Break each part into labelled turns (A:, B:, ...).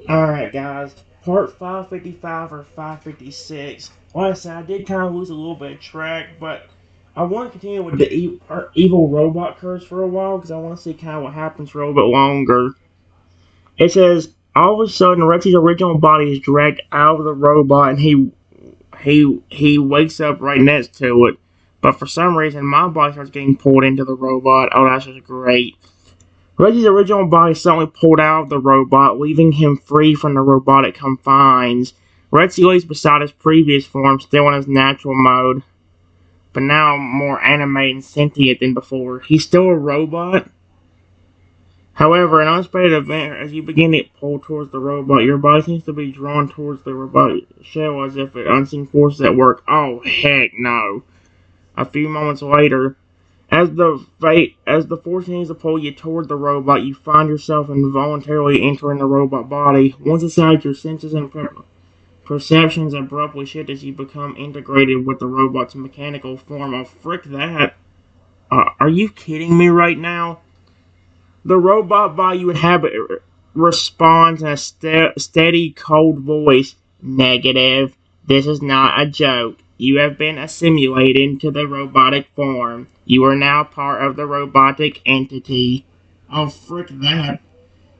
A: Alright, guys. Part 555 or 556. Like I said, I did kind of lose a little bit of track, but I want to continue with the evil robot curse for a while because I want to see kind of what happens for a little bit longer. It says, all of a sudden, Rexy's original body is dragged out of the robot and he wakes up right next to it. But for some reason, my body starts getting pulled into the robot. Oh, that's just great. Reggie's original body suddenly pulled out of the robot, leaving him free from the robotic confines. Reggie lays beside his previous form, still in his natural mode, but now more animated and sentient than before. He's still a robot. However, an unexpected event, as you begin to get pulled towards the robot, your body seems to be drawn towards the robotic shell as if unseen forces at work. Oh, heck no. A few moments later, as the force continues to pull you toward the robot, you find yourself involuntarily entering the robot body. Once inside, your senses and perceptions abruptly shift as you become integrated with the robot's mechanical form. Oh, frick that. Are you kidding me right now? The robot body you inhabit responds in a steady, cold voice. Negative. This is not a joke. You have been assimilated into the robotic form. You are now part of the robotic entity. Oh, frick that.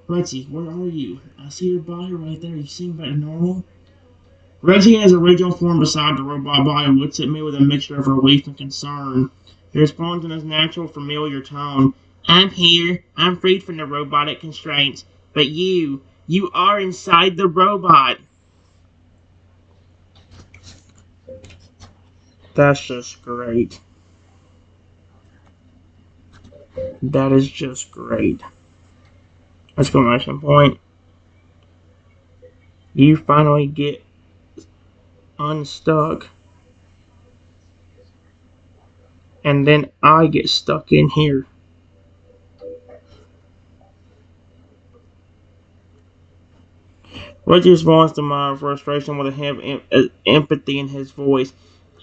A: Reggie, where are you? I see your body right there. You seem about normal. Reggie in his original form beside the robot body looks at me with a mixture of relief and concern. He responds in his natural, familiar tone. I'm here. I'm freed from the robotic constraints. But you are inside the robot. That's just great. That is just great. Exclamation point. You finally get unstuck. And then I get stuck in here. Reggie responds to my frustration with a hint of empathy in his voice.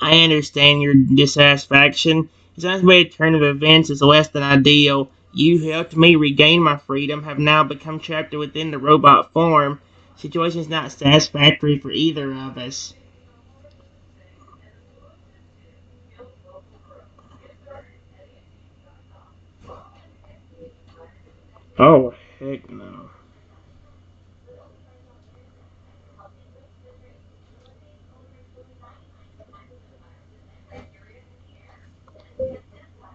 A: I understand your dissatisfaction. This unexpected turn of events is less than ideal. You helped me regain my freedom, have now become trapped within the robot form. Situation is not satisfactory for either of us. Oh, heck no.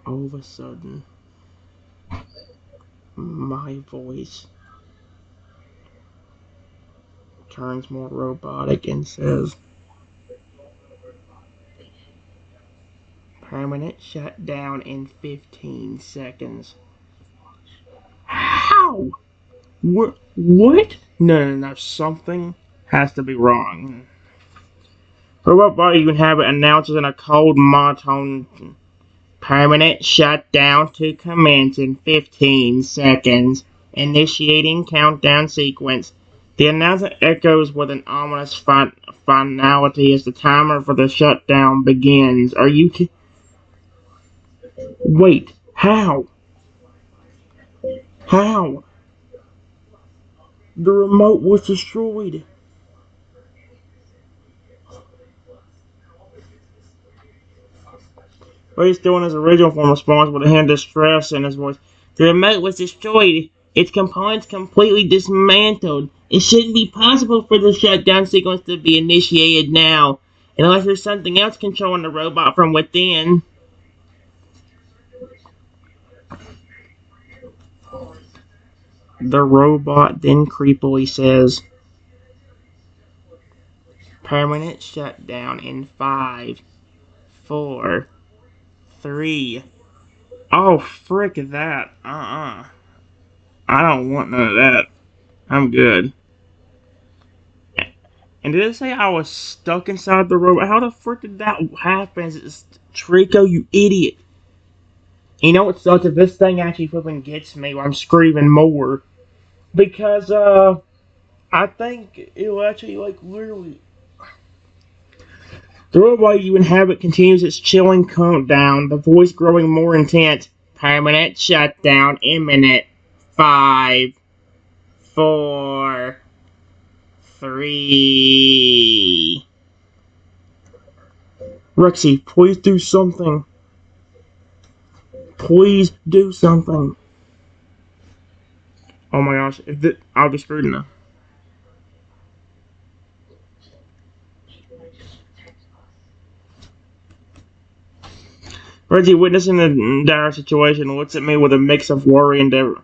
A: All of a sudden, my voice turns more robotic and says, permanent shutdown in 15 seconds. How? What? No. Something has to be wrong. Robot body you inhabit announces in a cold monotone permanent shutdown to commence in 15 seconds. Initiating countdown sequence. The announcement echoes with an ominous finality as the timer for the shutdown begins. Are you Wait, how? How? The remote was destroyed. But he's still in his original form response with a hint of distress in his voice. The remote was destroyed. Its components completely dismantled. It shouldn't be possible for the shutdown sequence to be initiated now, unless there's something else controlling the robot from within. The robot then creepily says, permanent shutdown in 5, 4, 3. Oh, frick that. I don't want none of that. I'm good. And did it say I was stuck inside the robot? How the frick did that happen? It's Trico, you idiot. You know what sucks? If this thing actually flipping gets me, I'm screaming more. Because, I think it'll actually, like, literally. The robot you inhabit continues its chilling countdown, the voice growing more intense. Permanent shutdown imminent. 5, 4, 3. Rexy, please do something. Please do something. Oh my gosh, I'll be screwed now. Reggie, witnessing the dire situation, looks at me with a mix of worry and endeavor.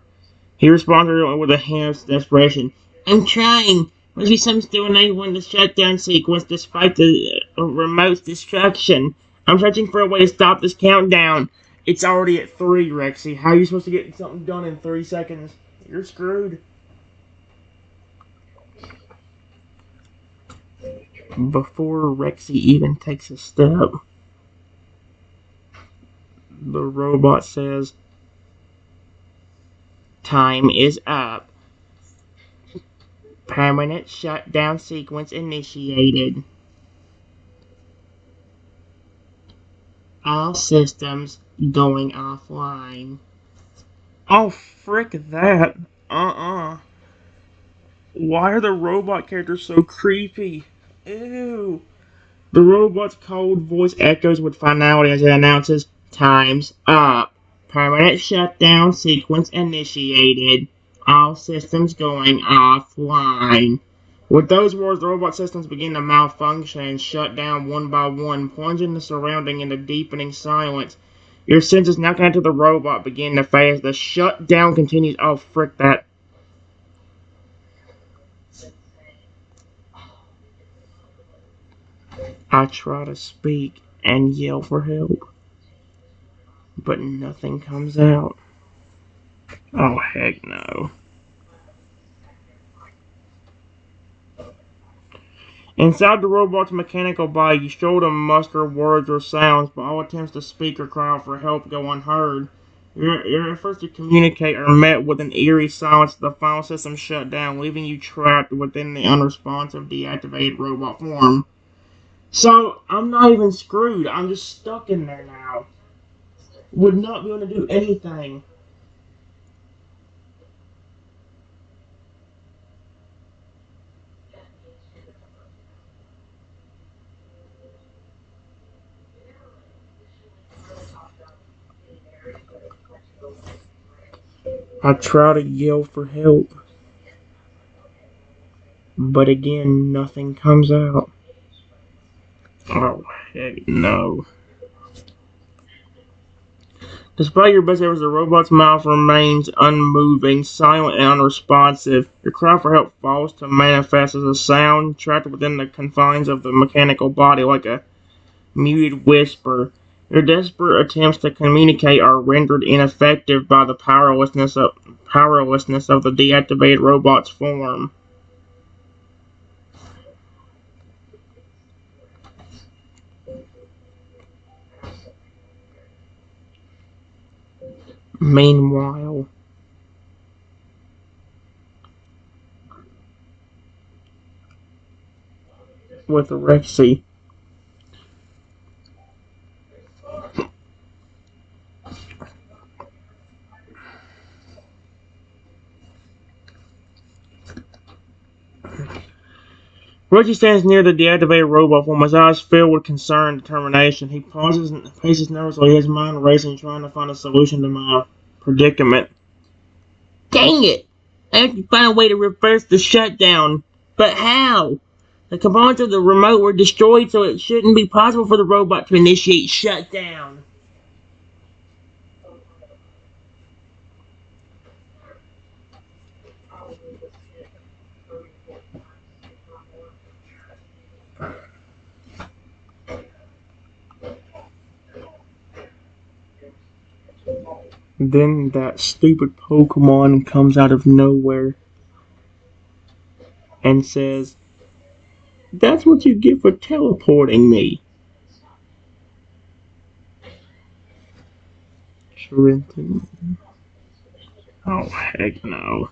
A: He responded with a hint of desperation. I'm trying. Must be something still enabling the shutdown sequence despite the remote distraction. I'm searching for a way to stop this countdown. It's already at 3, Rexy. How are you supposed to get something done in 3 seconds? You're screwed. Before Rexy even takes a step, the robot says, time is up. Permanent shutdown sequence initiated. All systems going offline. Oh, frick that. Why are the robot characters so creepy? Ew. The robot's cold voice echoes with finality as it announces, time's up. Permanent shutdown sequence initiated. All systems going offline. With those words, the robot systems begin to malfunction and shut down one by one, plunging the surrounding into deepening silence. Your senses now connected to the robot begin to fade as the shutdown continues. Oh, frick that. I try to speak and yell for help, but nothing comes out. Oh, heck no. Inside the robot's mechanical body, you struggle to muster words or sounds, but all attempts to speak or cry out for help go unheard. Your efforts to communicate are met with an eerie silence as the final system shut down, leaving you trapped within the unresponsive, deactivated robot form. So, I'm not even screwed. I'm just stuck in there now. Would not be able to do anything. I try to yell for help, but again, nothing comes out. Oh, heck no. Despite your best efforts, the robot's mouth remains unmoving, silent, and unresponsive. Your cry for help falls to manifest as a sound trapped within the confines of the mechanical body like a muted whisper. Your desperate attempts to communicate are rendered ineffective by the powerlessness of the deactivated robot's form. Meanwhile, with Rexy, Reggie stands near the deactivated robot form, his eyes filled with concern and determination. He pauses and paces nervously, his mind racing, trying to find a solution to my predicament. Dang it! I have to find a way to reverse the shutdown. But how? The components of the remote were destroyed, so it shouldn't be possible for the robot to initiate shutdown. Then that stupid Pokemon comes out of nowhere and says, "That's what you get for teleporting me." Trenton. Oh, heck no.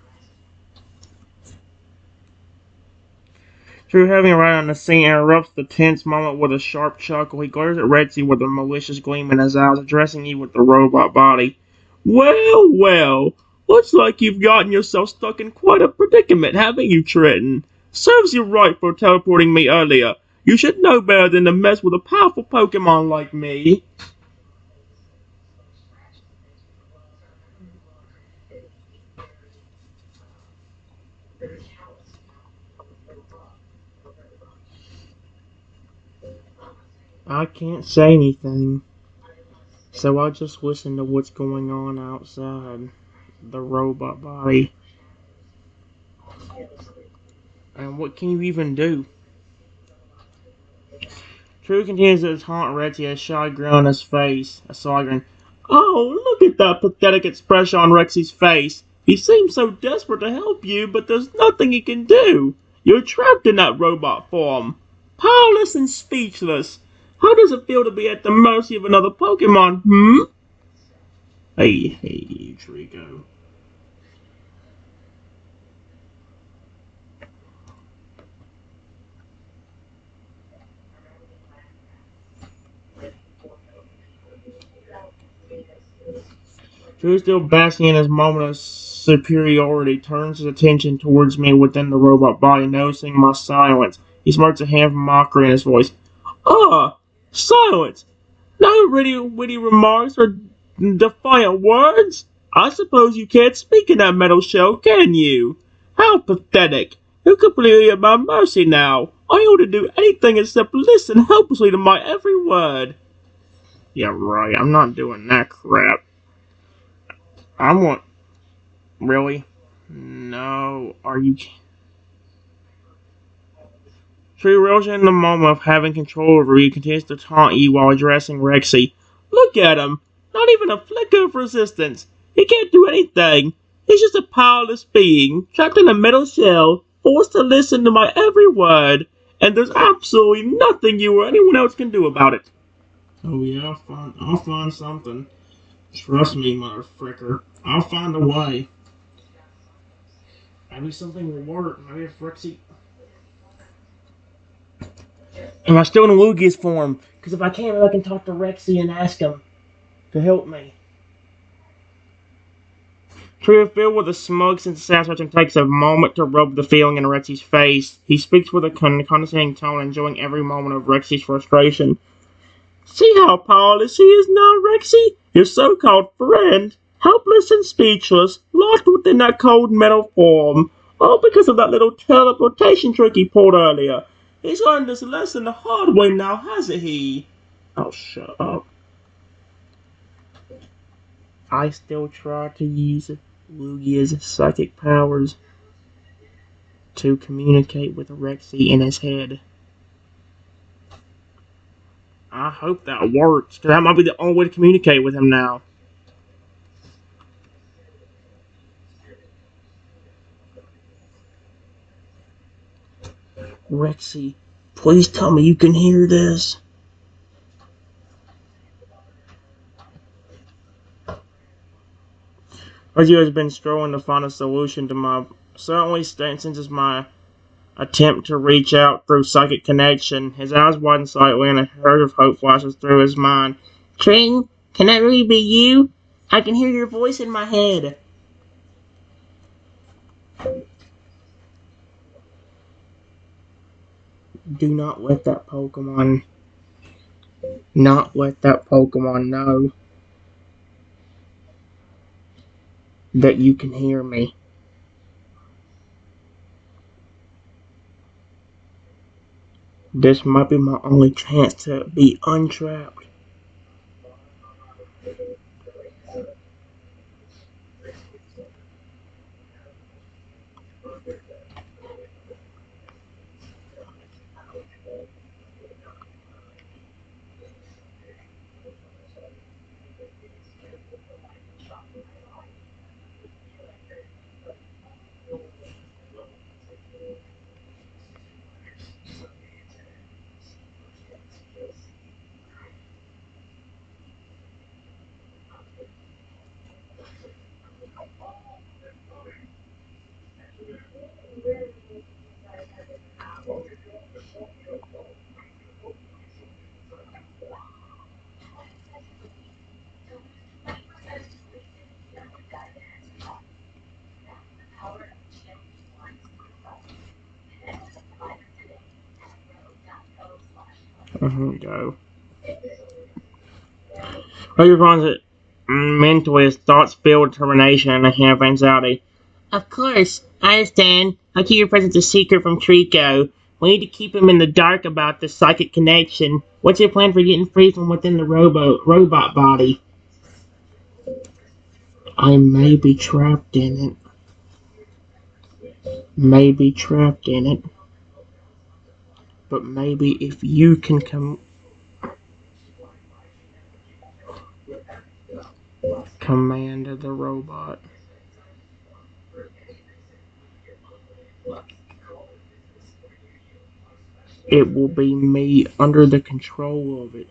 A: Drew, having arrived on the scene, interrupts the tense moment with a sharp chuckle. He glares at Rexy with a malicious gleam in his eyes, addressing you with the robot body. Well, looks like you've gotten yourself stuck in quite a predicament, haven't you, Trenton? Serves you right for teleporting me earlier. You should know better than to mess with a powerful Pokemon like me. I can't say anything, so I just listen to what's going on outside the robot body. And what can you even do? True continues to taunt Rexy as shy grin on his face. A sly grin. Oh, look at that pathetic expression on Rexy's face. He seems so desperate to help you, but there's nothing he can do. You're trapped in that robot form. Powerless and speechless. How does it feel to be at the mercy of another Pokemon, hmm? Hey, Trico. Drew, still basking in his moment of superiority, turns his attention towards me within the robot body, noticing my silence. He smirks a hand of mockery in his voice. Ah, silence! No witty remarks or defiant words? I suppose you can't speak in that metal shell, can you? How pathetic! You're completely at my mercy now. Unable to do anything except listen helplessly to my every word. Yeah, right. I'm not doing that crap. I want. Really? No. Are you. Tree reels in the moment of having control over you, continues to taunt you while addressing Rexy. Look at him! Not even a flicker of resistance. He can't do anything. He's just a powerless being, trapped in a metal shell, forced to listen to my every word, and there's absolutely nothing you or anyone else can do about it. Oh yeah, I'll find something. Trust me, motherfricker. I'll find a way. Maybe something will work. Maybe if Rexy. Am I still in Lugia's form? Because if I can't, I can talk to Rexy and ask him to help me. Trio, filled with a smug sense of satisfaction, takes a moment to rub the feeling in Rexy's face. He speaks with a condescending tone, enjoying every moment of Rexy's frustration. See how powerless he is now, Rexy? Your so-called friend, helpless and speechless, locked within that cold metal form, all because of that little teleportation trick he pulled earlier. He's learned this lesson the hard way now, hasn't he? Oh, shut up. I still try to use Lugia's psychic powers to communicate with Rexy in his head. I hope that works, because that might be the only way to communicate with him now. Rexy, please tell me you can hear this. Rexy has been strolling to find a solution to my certainly since my attempt to reach out through psychic connection. His eyes widen slightly and a herd of hope flashes through his mind. Tring, can that really be you? I can hear your voice in my head. Do not let that Pokemon know that you can hear me. This might be my only chance to be untrapped. Go. What your response it mentally is thoughts filled determination and a hand of anxiety. Of course, I understand. I'll keep your presence a secret from Trico. We need to keep him in the dark about this psychic connection. What's your plan for getting free from within the robot body? I may be trapped in it. May be trapped in it. But maybe if you can command the robot, it will be me under the control of it,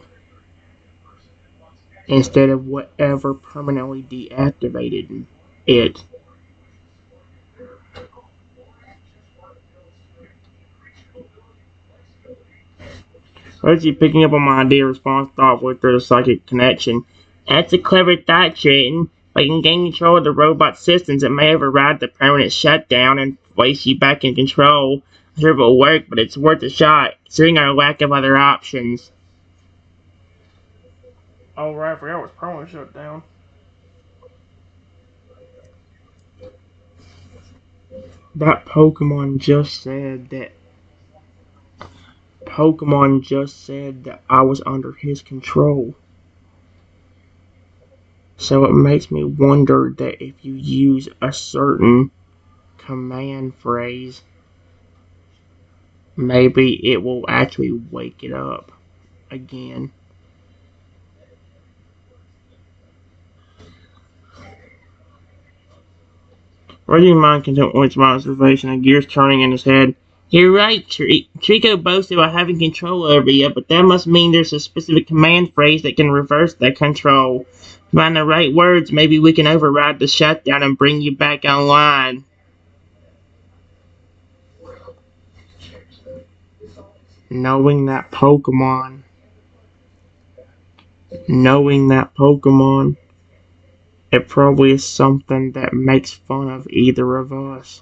A: instead of whatever permanently deactivated it. Reggie picking up on my idea response thoughtfully through the psychic connection. That's a clever thought, Triton. But you can gain control of the robot systems, it may override the permanent shutdown and place you back in control. I'm sure it will work, but it's worth a shot, considering our lack of other options. Oh right, I forgot it was permanently shut down. That Pokemon just said that I was under his control. So it makes me wonder that if you use a certain command phrase, maybe it will actually wake it up again. Reggie's mind continues my observation and gears turning in his head. You're right, Trico boasted about having control over you, but that must mean there's a specific command phrase that can reverse that control. Find the right words, maybe we can override the shutdown and bring you back online. Knowing that Pokemon, it probably is something that makes fun of either of us.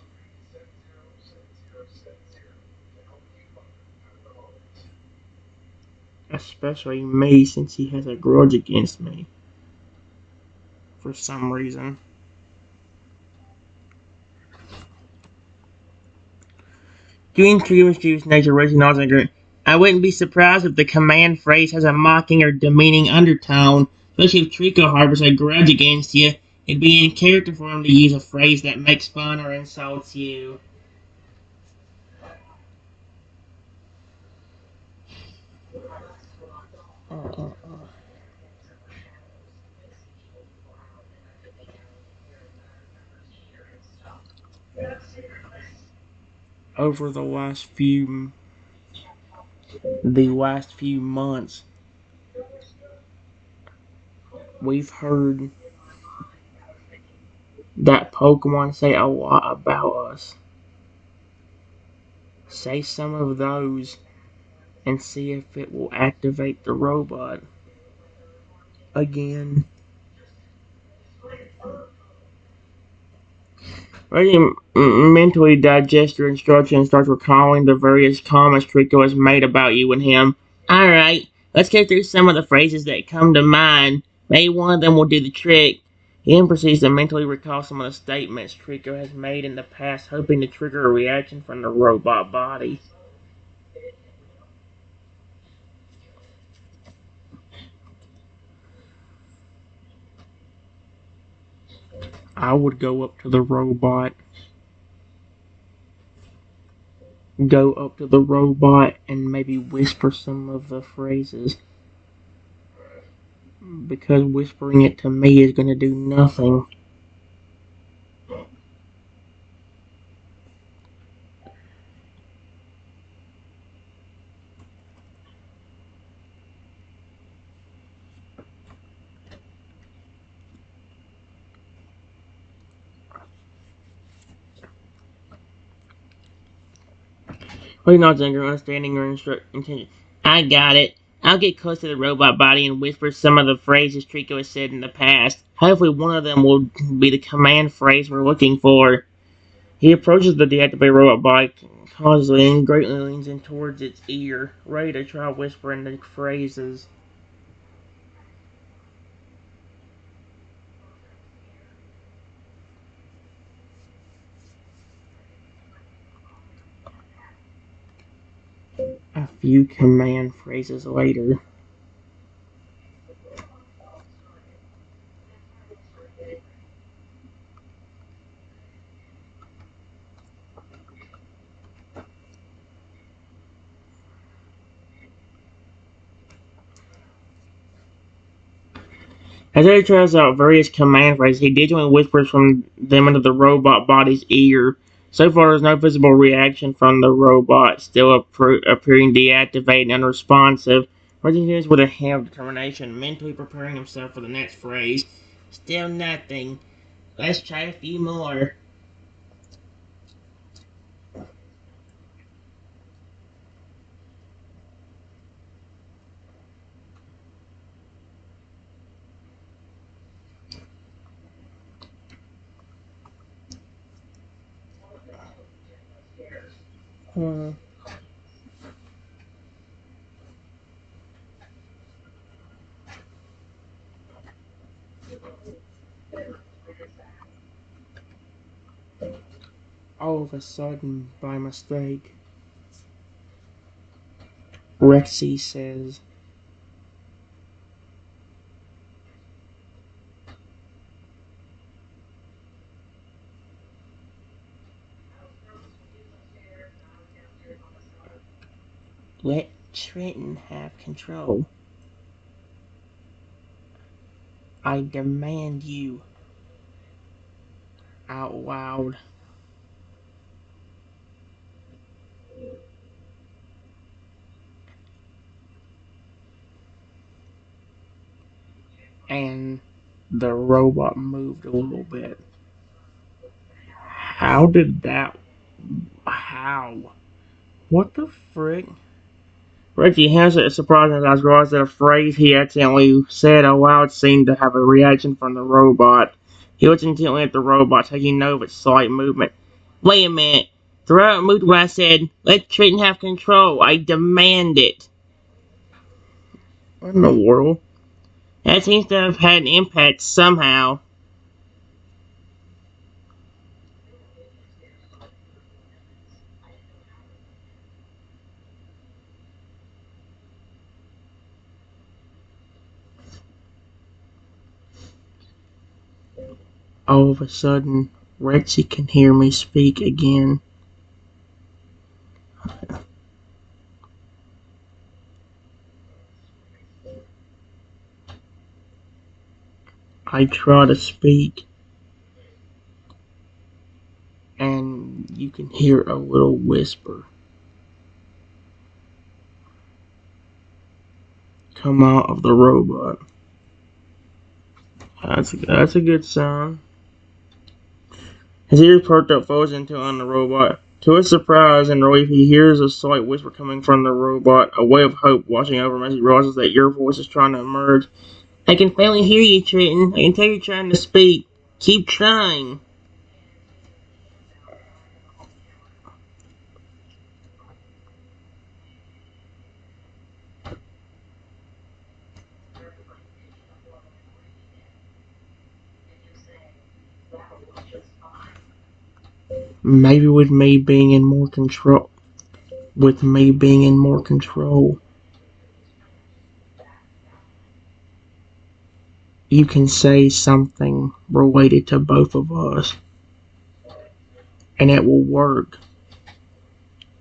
A: Especially me, since he has a grudge against me. For some reason. Due to mischievous nature, Reggie nods and agrees. I wouldn't be surprised if the command phrase has a mocking or demeaning undertone, especially if Trico harbors a grudge against you. It'd be in character for him to use a phrase that makes fun or insults you. Over the last few months, we've heard that Pokemon say a lot about us. Say some of those and see if it will activate the robot again. Reggie mentally digests your instruction and starts recalling the various comments Trico has made about you and him. Alright, let's go through some of the phrases that come to mind. Maybe one of them will do the trick. He then proceeds to mentally recall some of the statements Trico has made in the past, hoping to trigger a reaction from the robot body. I would go up to the robot and maybe whisper some of the phrases. Because whispering it to me is going to do nothing. Holding nods and understanding your intention. I got it. I'll get close to the robot body and whisper some of the phrases Trico has said in the past. Hopefully one of them will be the command phrase we're looking for. He approaches the deactivated robot body, cautiously and greatly leans in towards its ear, ready to try whispering the phrases. A few command phrases later, as he tries out various command phrases, he digitally whispers from them into the robot body's ear. So far, there's no visible reaction from the robot, still appearing deactivated and unresponsive. Reggie continues with a hint of determination, mentally preparing himself for the next phrase. Still nothing. Let's try a few more. Hmm. All of a sudden, by mistake, Rexy says, let Trenton have control. I demand you. Out loud. And the robot moved a little bit. How did that? How? What the frick? Reggie Hansen is surprised as realized that a phrase he accidentally said aloud seemed to have a reaction from the robot. He looked intently at the robot, taking note of its slight movement. Wait a minute. The robot moved when I said, let Trenton have control. I demand it. What in the world? That seems to have had an impact somehow. All of a sudden, Rexy can hear me speak again. I try to speak, and you can hear a little whisper come out of the robot. That's a good sign. His ears perked up, focusing on the robot. To his surprise and relief, he hears a slight whisper coming from the robot, a wave of hope washing over him as he realizes that your voice is trying to emerge. I can finally hear you, Trenton. I can tell you're trying to speak. Keep trying. Maybe with me being in more control, you can say something related to both of us, and it will work.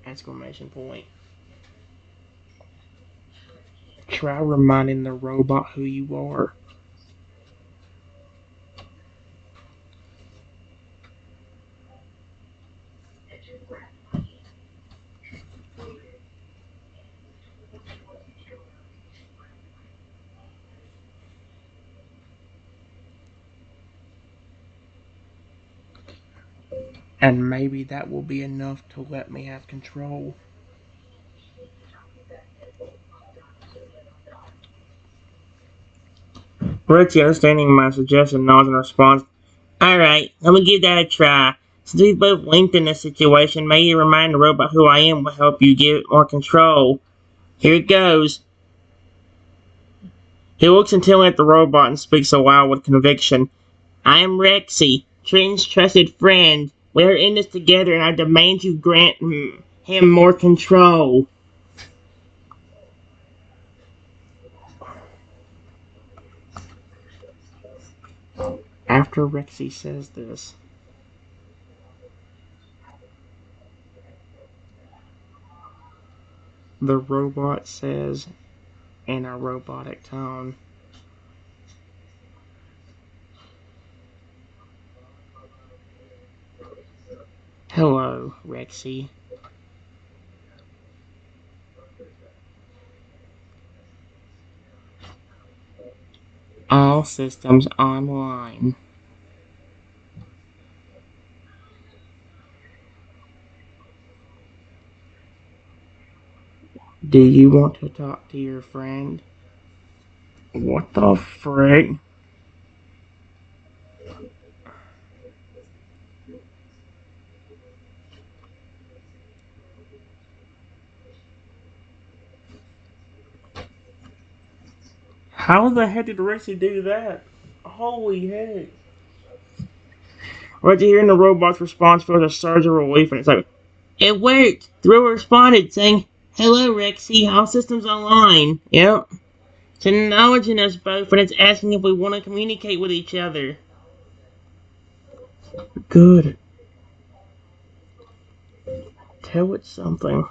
A: Exclamation point. Try reminding the robot who you are. And maybe that will be enough to let me have control. Richie, understanding my suggestion, nods in response. Alright, let me give that a try. Since we've both linked in this situation, maybe remind the robot who I am will help you give it more control. Here it goes. He looks intently at the robot and speaks aloud with conviction. I am Rexy, Trenton's trusted friend. We are in this together and I demand you grant him more control. After Rexy says this, the robot says in a robotic tone, Hello, Rexy. All systems online. Do you want to talk to your friend? What the frick? How the heck did Rexy do that? Holy heck. Right hearing the robot's response feels a surge of relief, and it's like, it worked! The robot responded, saying, Hello, Rexy, all systems online. Yep. It's acknowledging us both, and it's asking if we want to communicate with each other. Good. Tell it something.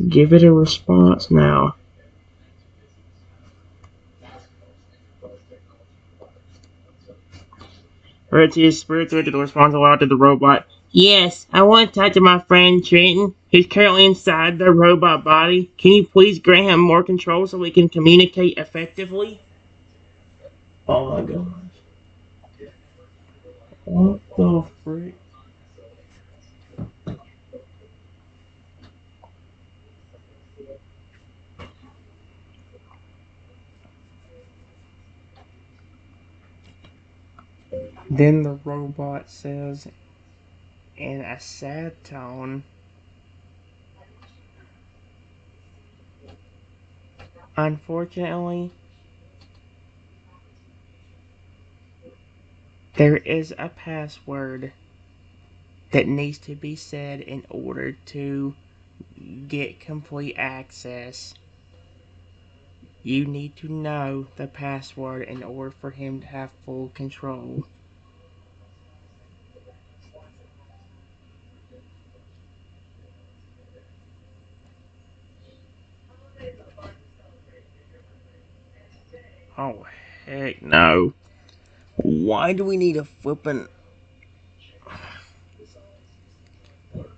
A: Give it a response now. Rexy's spiritual responds aloud to the robot. Yes, I want to talk to my friend Trenton, who's currently inside the robot body. Can you please grant him more control so we can communicate effectively? Oh my gosh. What the frick? Then the robot says in a sad tone, Unfortunately, there is a password that needs to be said in order to get complete access. You need to know the password in order for him to have full control. Oh, heck no. Why do we need a flippin'...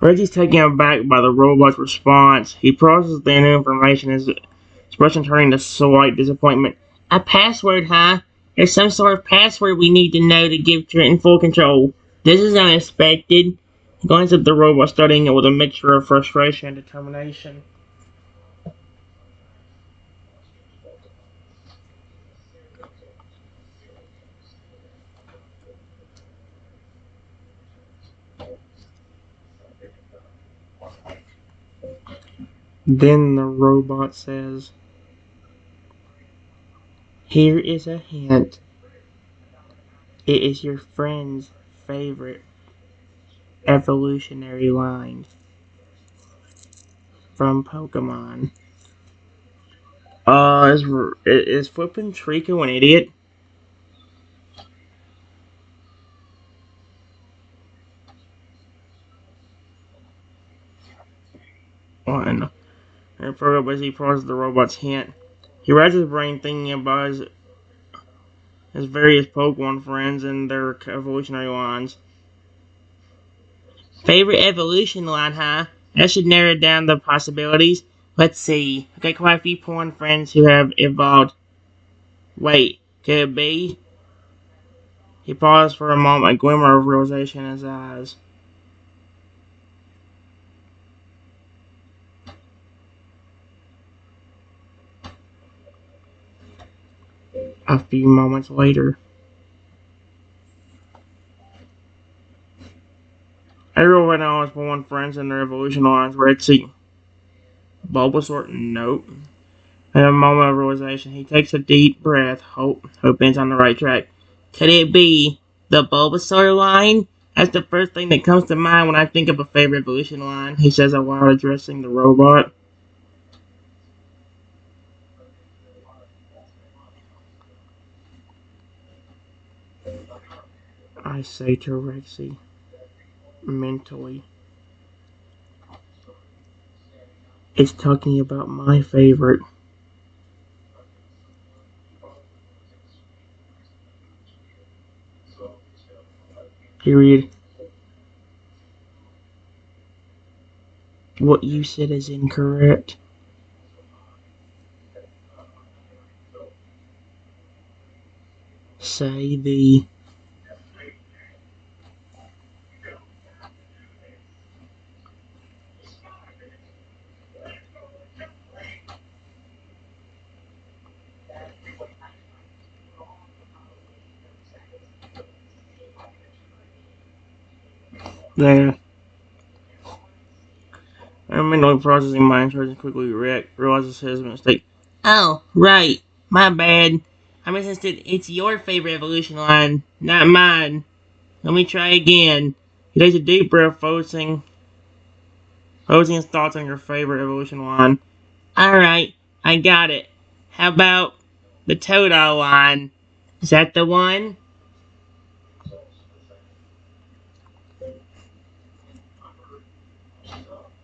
A: Reggie's taken aback by the robot's response. He processes the new information, his expression turning to slight disappointment. A password, huh? There's some sort of password we need to know to give Trenton full control. This is unexpected. He glances at the robot, studying it with a mixture of frustration and determination. Then the robot says, Here is a hint. It is your friend's favorite evolutionary line from Pokemon. Is flippin' Trico an idiot? One. And Furgo as he processes the robot's hint. He racks his brain thinking about his various Pokemon friends and their evolutionary lines. Favorite evolution line, huh? That should narrow down the possibilities. Let's see. I've got quite a few Pokemon friends who have evolved. Wait, could it be? He paused for a moment, a glimmer of realization in his eyes. A few moments later, everyone else but one friends in their evolution lines Red Sea. Bulbasaur, nope. In a moment of realization, he takes a deep breath. Hope is on the right track. Could it be the Bulbasaur line? That's the first thing that comes to mind when I think of a favorite evolution line, he says while addressing the robot. I say to Rexy, mentally, it's talking about my favorite. Period. What you said is incorrect. Say the there. I'm mentally processing my instructions quickly. Rick realizes his mistake. Oh, right. My bad. I misunderstood. It's your favorite evolution line, not mine. Let me try again. He takes a deep breath, focusing his thoughts on your favorite evolution line. Alright, I got it. How about the Totodile line? Is that the one?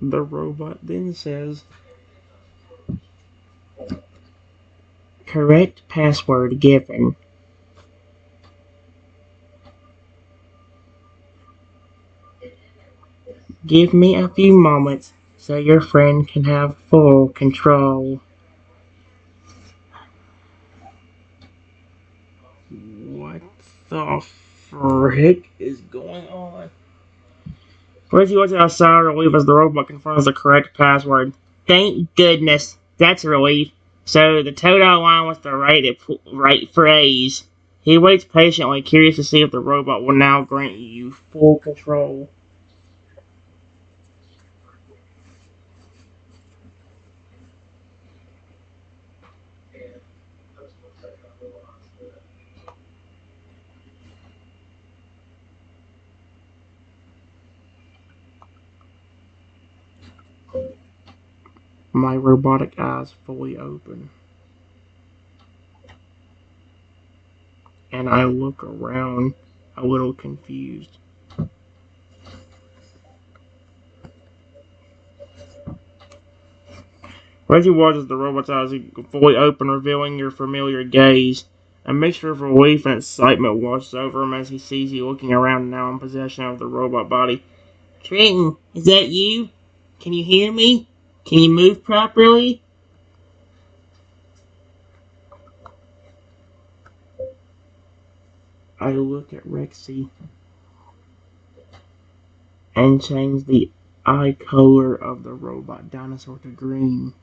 A: The robot then says, correct password given. Give me a few moments so your friend can have full control. What the frick is going on? Reggie watches outside relief as the robot confirms the correct password. Thank goodness. That's a relief. So the Totodile line was the right phrase. He waits patiently, curious to see if the robot will now grant you full control. My robotic eyes fully open, and I look around a little confused. Reggie watches the robot's eyes fully open, revealing your familiar gaze. A mixture of relief and excitement washes over him as he sees you looking around now in possession of the robot body. Trenton, is that you? Can you hear me? Can you move properly? I look at Rexy and change the eye color of the robot dinosaur to green.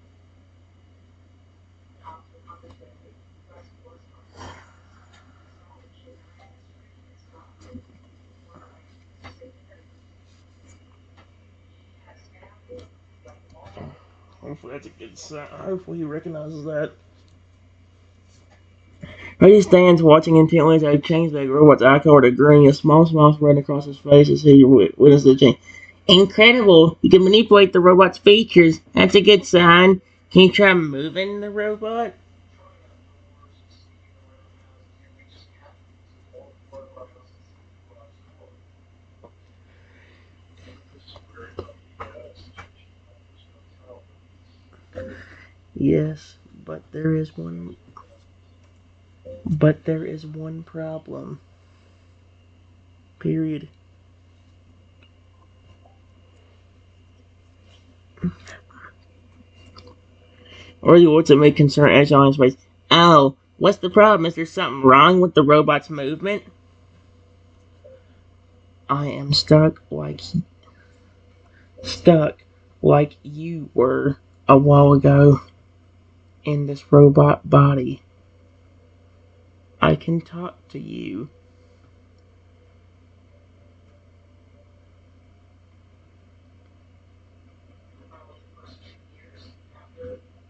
A: Hopefully that's a good sign. Hopefully he recognizes that. He stands watching intently as I change the robot's eye color to green. A smile spread across his face as he witnesses the change. Incredible! You can manipulate the robot's features. That's a good sign. Can you try moving the robot? Yes, but there is one problem. Period. Or you looks at me concerned edge on his face. Oh, what's the problem? Is there something wrong with the robot's movement? I am stuck like you were a while ago in this robot body. I can talk to you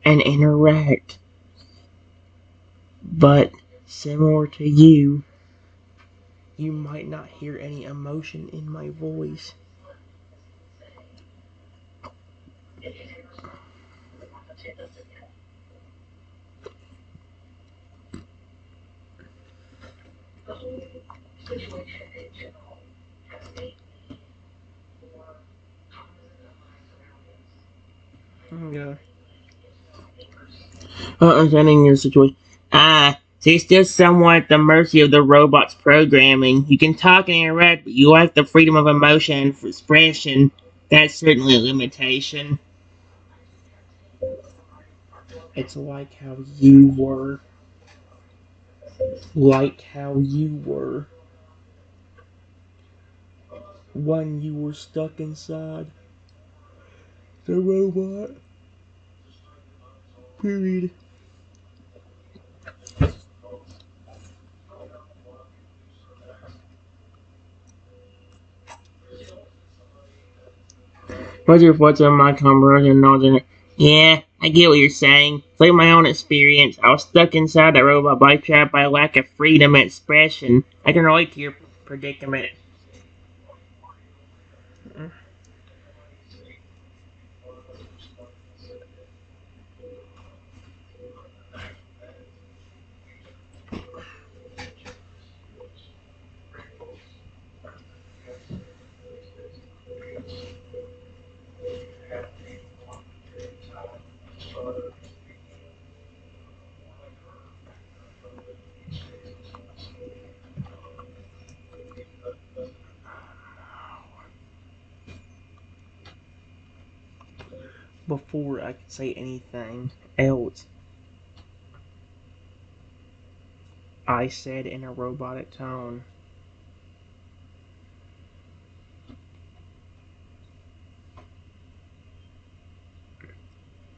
A: and interact, but similar to you, you might not hear any emotion in my voice. Okay. Understanding your situation. So you're still somewhat at the mercy of the robot's programming. You can talk and interact, but you lack the freedom of emotion and expression. That's certainly a limitation. It's like how you were. Like how you were. When you were stuck inside the robot. Period. What's your thoughts on my conversion knowledge? Yeah, I get what you're saying. It's like my own experience. I was stuck inside that robot bike trap by lack of freedom and expression. I can relate to your predicament. Before I could say anything else, I said in a robotic tone,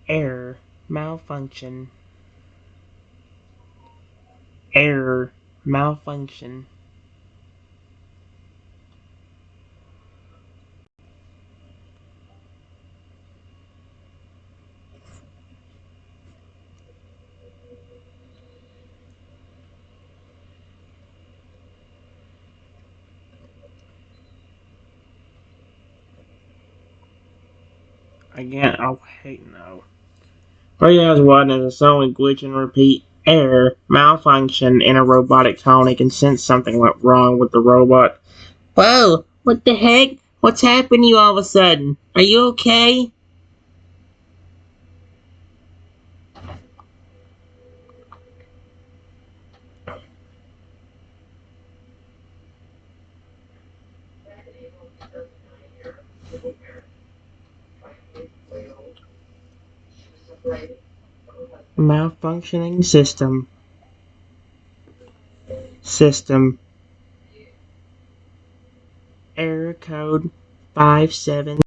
A: error, malfunction, error, malfunction. Again, oh, hate no. Radio's one is a suddenly glitch and repeat error, malfunction in a robotic tone. It can sense something went wrong with the robot. Whoa, what the heck? What's happened to you all of a sudden? Are you okay? Malfunctioning system. System. Error code 57.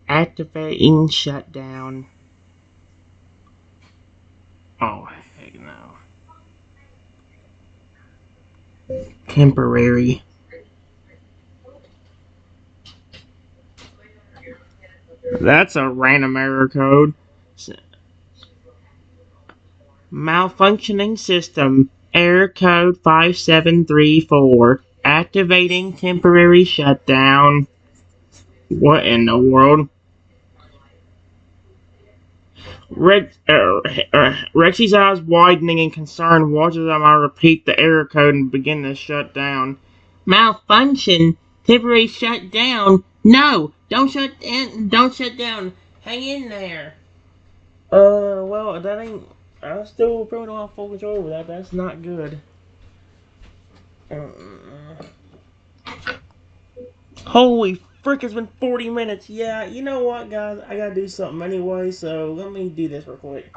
A: Activating shutdown. Oh, heck no. Temporary. That's a random error code. Malfunctioning system. Error code 5734. Activating temporary shutdown. What in the world? Rexy's eyes widening in concern watches as I repeat the error code and begin to shut down. Malfunction? Temporary shut down? No! Don't shut down! Don't shut down! Hang in there! Well, that ain't. I still probably don't have full control over that. That's not good. Uh, Holy frick, it's been 40 minutes. Yeah, you know what, guys? I gotta do something anyway, so let me do this real quick.